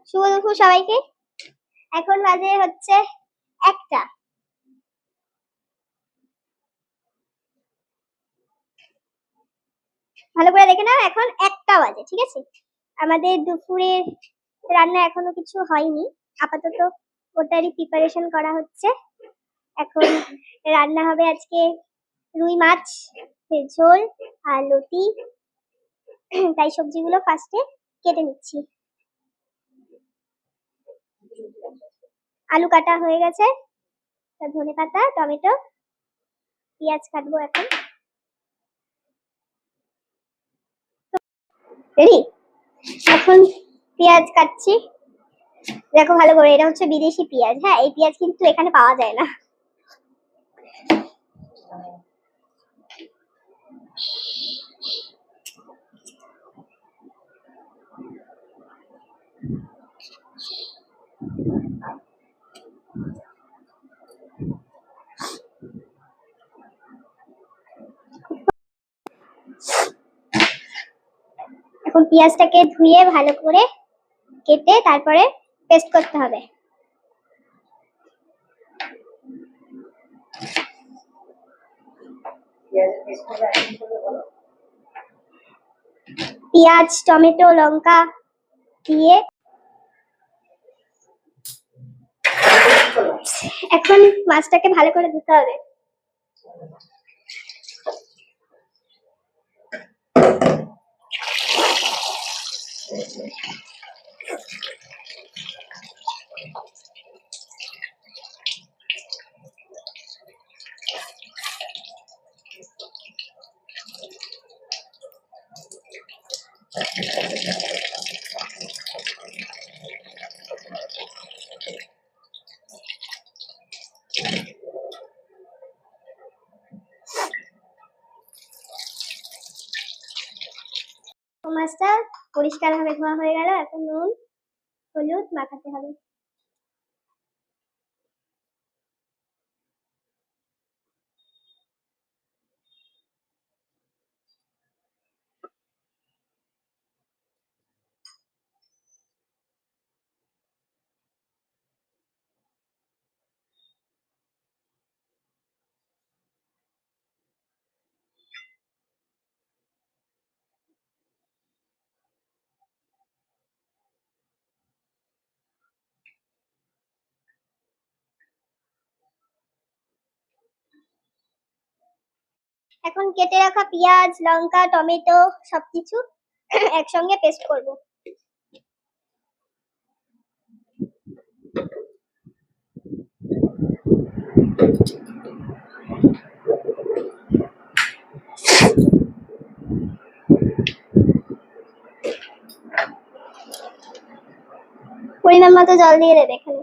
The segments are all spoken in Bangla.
শুভ দুপুর সবাইকে। এখন বাজে হচ্ছে 1টা। ভালো করে দেখে নাও, এখন 1টা বাজে, ঠিক আছে? আমাদের দুপুরের রান্না এখনো কিছু হয়নি, আপাতত ওটারই প্রিপারেশন করা হচ্ছে। এখন রান্না হবে আজকে রুই মাছ ঝোল আর লতি, তাই সবজিগুলো ফার্স্টে কেটে নিচ্ছি। আলু কাটা হয়ে গেছে, ধনে পাতা, টমেটো, পেঁয়াজ কাটবো এখন। রেডি? এখন পেঁয়াজ কাটছি, দেখো ভালো করে, এটা হচ্ছে বিদেশি পেঁয়াজ। হ্যাঁ, এই পেঁয়াজ কিন্তু এখানে পাওয়া যায় না। এখন পেঁয়াজটাকে ধুয়ে ভালো করে কেটে তারপরে পেস্ট করতে হবে। পেঁয়াজ, টমেটো, লঙ্কা দিয়ে এখন মাছটাকে ভালো করে ধুতে হবে। মাছটা পরিষ্কার ভাবে ধোয়া হয়ে গেল, এখন নুন হলুদ মাখাতে হবে। এখন কেটে রাখা পেঁয়াজ, লঙ্কা, টমেটো সবকিছু একসঙ্গে পেস্ট করব। পরিমাণ মতো জল দিয়ে দেবে এখানে।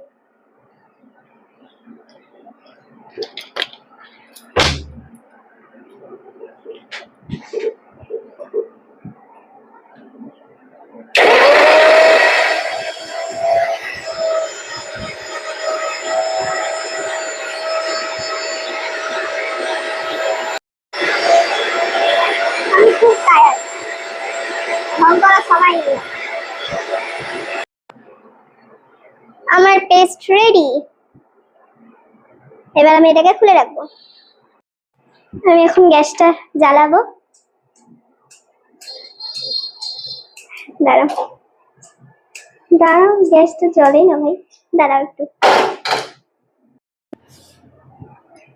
আমি খুব টায়ার্ড, ঢং করার সময় নেই। আমার পেস্ট রেডি, এবার আমি এটাকে খুলে রাখবো। আমি এখন গ্যাসটা জ্বালাবো। দাঁড়াও দাঁড়াও, গ্যাসটা জ্বলেই না ভাই, দাঁড়াও একটু।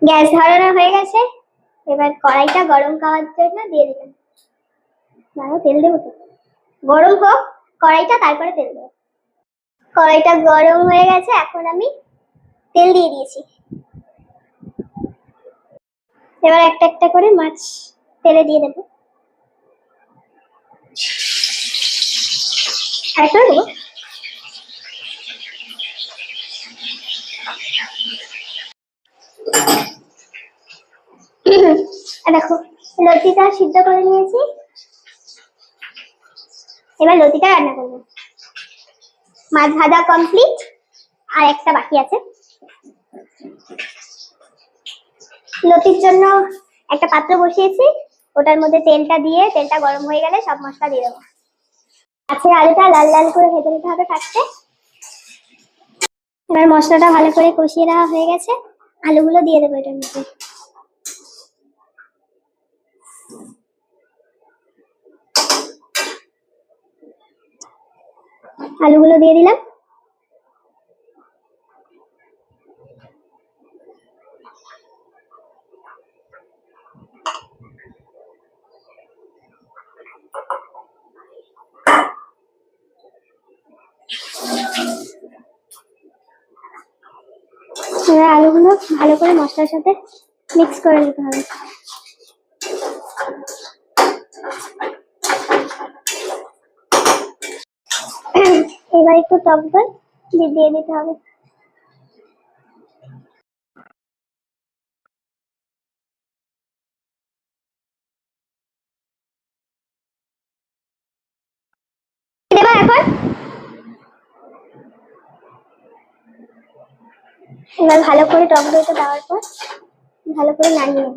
গ্যাস ধরানো হয়ে গেছে, এবার কড়াইটা গরম করার জন্য দিয়ে দিলাম। দাঁড়াও, তেল দেবো তো, গরম হোক কড়াইটা, তারপরে তেল দেবো। কড়াইটা গরম হয়ে গেছে, এখন আমি তেল দিয়ে দিয়েছি। এবার একটা একটা করে মাছ তেলে দিয়ে দেবো। আরেকটা দেবো। দেখো, লতিটা সিদ্ধ করে নিয়েছি, এবার লতিটা রান্না করবো। মাছ ভাজা কমপ্লিট, আর একটা বাকি আছে। লতির জন্য একটা পাত্র বসিয়েছি, ওটার মধ্যে তেলটা দিয়ে, তেলটা গরম হয়ে গেলে সব মশলা দিয়ে দেবো। মাছের আলুটা লাল লাল করে ভেজে নিতে হবে ফার্স্টে। এবার মশলাটা ভালো করে কষিয়ে দেওয়া হয়ে গেছে, আলুগুলো দিয়ে দেবো এটার মধ্যে। আলুগুলো দিয়ে দিলাম। এবার আলুগুলো ভালো করে মশলার সাথে মিক্স করে নিতে হবে। এবার একটু টক দই দিয়ে দিতে হবে। দেবা এখন। এবার ভালো করে টক দইটা দেওয়ার পর ভালো করে নাড়িয়ে নেব।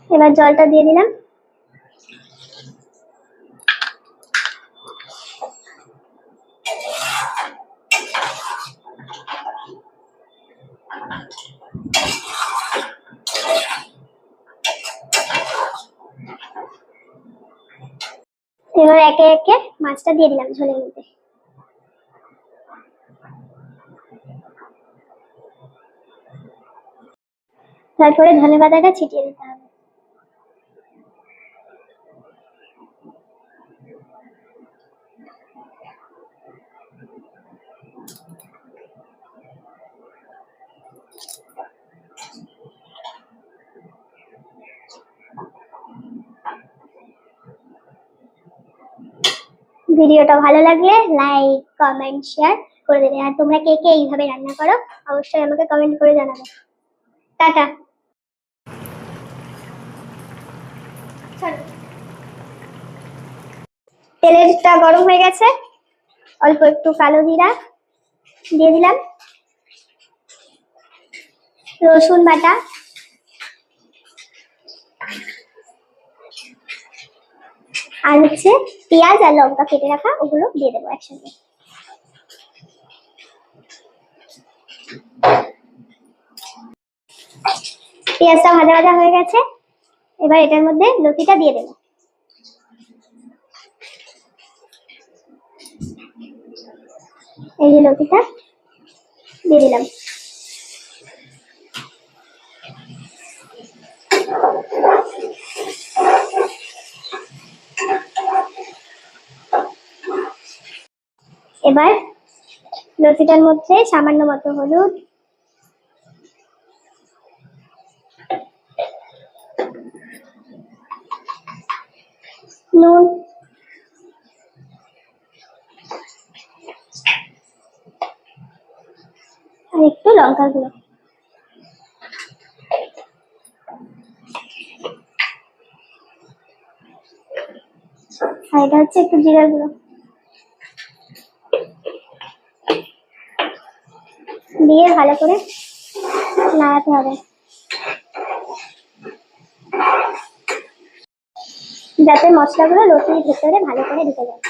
এবার জলটা দিয়ে দিলাম। এবার একে একে মাছটা দিয়ে দিলাম ঝোলের মধ্যে। তারপরে ধনে পাতাটা ছিটিয়ে দিতে হবে। ভিডিওটা ভালো লাগলে লাইক কমেন্ট শেয়ার করে দেবে। আর তোমরা কে কে এইভাবে রান্না করো অবশ্যই আমাকে কমেন্ট করে জানাবে। টাটা। তেলটা গরম হয়ে গেছে, অল্প একটু কালো জিরা দিয়ে দিলাম, রসুন বাটা, আর হচ্ছে পেঁয়াজ আর লঙ্কা কেটে রাখা, ওগুলো দিয়ে দেবো একসাথে। পেঁয়াজটা ভাজা ভাজা হয়ে গেছে, এবার এটার মধ্যে লতিটা দিয়ে দেবো। এই যে লতিটা দিয়ে দিলাম। এবার লতিটার মধ্যে সামান্য মতো হলুদ, নুন, আর একটু লঙ্কার গুঁড়ো, আর এটা হচ্ছে একটু জিরার গুঁড়ো দিয়ে ভালো করে নাড়াতে হবে যাতে মশলাগুলো লতির ভেতরে ভালো করে ঢুকে যায়।